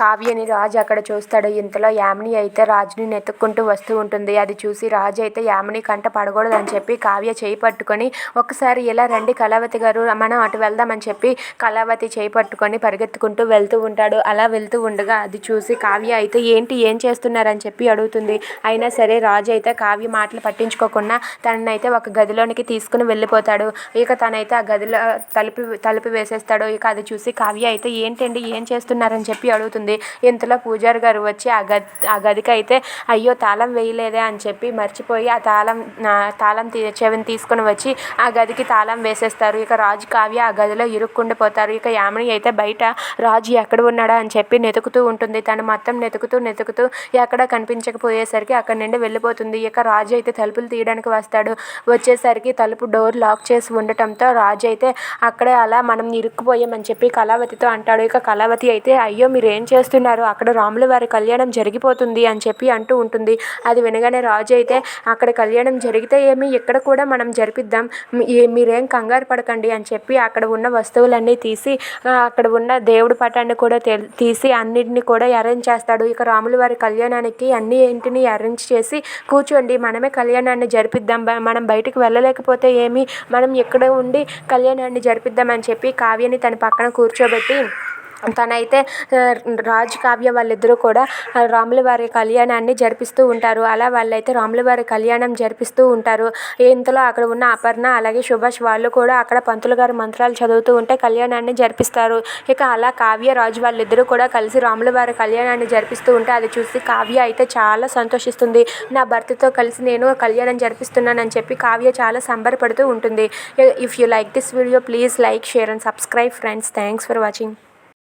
కావ్యని రాజు అక్కడ చూస్తాడు. ఇంతలో యామిని అయితే రాజుని వెతుక్కుంటూ వస్తూ ఉంటుంది. అది చూసి రాజు అయితే యామిని కంట పడకూడదని చెప్పి కావ్య చేయి పట్టుకొని ఒకసారి ఇలా రండి కళావతి గారు, మనం అటు వెళ్దామని చెప్పి కళావతి చేయి పట్టుకొని పరిగెత్తుకుంటూ వెళ్తూ ఉంటాడు. అలా వెళ్తూ ఉండగా అది చూసి కావ్య అయితే ఏంటి ఏం చేస్తున్నారని చెప్పి అడుగుతుంది. అయినా సరే రాజు అయితే కావ్య మాటలు పట్టించుకోకుండా తననైతే ఒక గదిలోనికి తీసుకుని వెళ్ళిపోతాడు. ఇక తనైతే ఆ గదిలో తలుపు వేసేస్తాడు. ఇక అది చూసి కావ్య అయితే ఏంటండి ఏం చేస్తున్నారని చెప్పి అడుగుతుంది. ఇంతలో పూజారి గారు వచ్చి ఆ గదికి అయితే అయ్యో తాళం వేయలేదే అని చెప్పి మర్చిపోయి ఆ తాళం చెవిని తీసుకుని వచ్చి ఆ గదికి తాళం వేసేస్తారు. ఇక రాజు కావ్య ఆ గదిలో ఇరుక్కుండిపోతారు. ఇక యామిని అయితే బయట రాజు ఎక్కడ ఉన్నాడా అని చెప్పి వెతుకుతూ ఉంటుంది. తను మొత్తం వెతుకుతూ ఎక్కడ కనిపించకపోయేసరికి అక్కడి నుండి వెళ్ళిపోతుంది. ఇక రాజు అయితే తలుపులు తీయడానికి వస్తాడు. వచ్చేసరికి తలుపు డోర్ లాక్ చేసి ఉండటంతో రాజు అయితే అక్కడే అలా మనం ఇరుక్కుపోయామని చెప్పి కళావతితో అంటాడు. ఇక కళావతి అయితే అయ్యో మీరు ఏం చేస్తున్నారు, అక్కడ రాముల వారి కళ్యాణం జరిగిపోతుంది అని చెప్పి అంటూ ఉంటుంది. అది వినగానే రాజు అయితే అక్కడ కళ్యాణం జరిగితే ఏమి, ఇక్కడ కూడా మనం జరిపిద్దాం, మీరేం కంగారు పడకండి అని చెప్పి అక్కడ ఉన్న వస్తువులన్నీ తీసి అక్కడ ఉన్న దేవుడి పటాన్ని కూడా తీసి అన్నింటినీ కూడా అరేంజ్ చేస్తాడు. ఇక రాముల వారి కళ్యాణానికి అన్నింటినీ అరేంజ్ చేసి కూర్చోండి మనమే కళ్యాణాన్ని జరిపిద్దాం, మనం బయటికి వెళ్ళలేకపోతే ఏమి, మనం ఇక్కడ ఉండి కళ్యాణాన్ని జరిపిద్దామని చెప్పి కావ్యని తన పక్కన కూర్చోబెట్టి తనైతే రాజు కావ్య వాళ్ళిద్దరూ కూడా రాముల వారి కళ్యాణాన్ని జరిపిస్తూ ఉంటారు. అలా వాళ్ళైతే రాముల వారి కళ్యాణం జరిపిస్తూ ఉంటారు. ఇంతలో అక్కడ ఉన్న అపర్ణ అలాగే సుభాష్ వాళ్ళు కూడా అక్కడ పంతులు గారు మంత్రాలు చదువుతూ ఉంటే కళ్యాణాన్ని జరిపిస్తారు. ఇక అలా కావ్య రాజు వాళ్ళిద్దరూ కూడా కలిసి రాముల వారి కళ్యాణాన్ని జరిపిస్తూ ఉంటే అది చూసి కావ్య అయితే చాలా సంతోషిస్తుంది. నా భర్తతో కలిసి నేను కళ్యాణం జరిపిస్తున్నానని చెప్పి కావ్య చాలా సంబరపడుతూ ఉంటుంది. If you like this video please like, share and subscribe friends. Thanks for watching.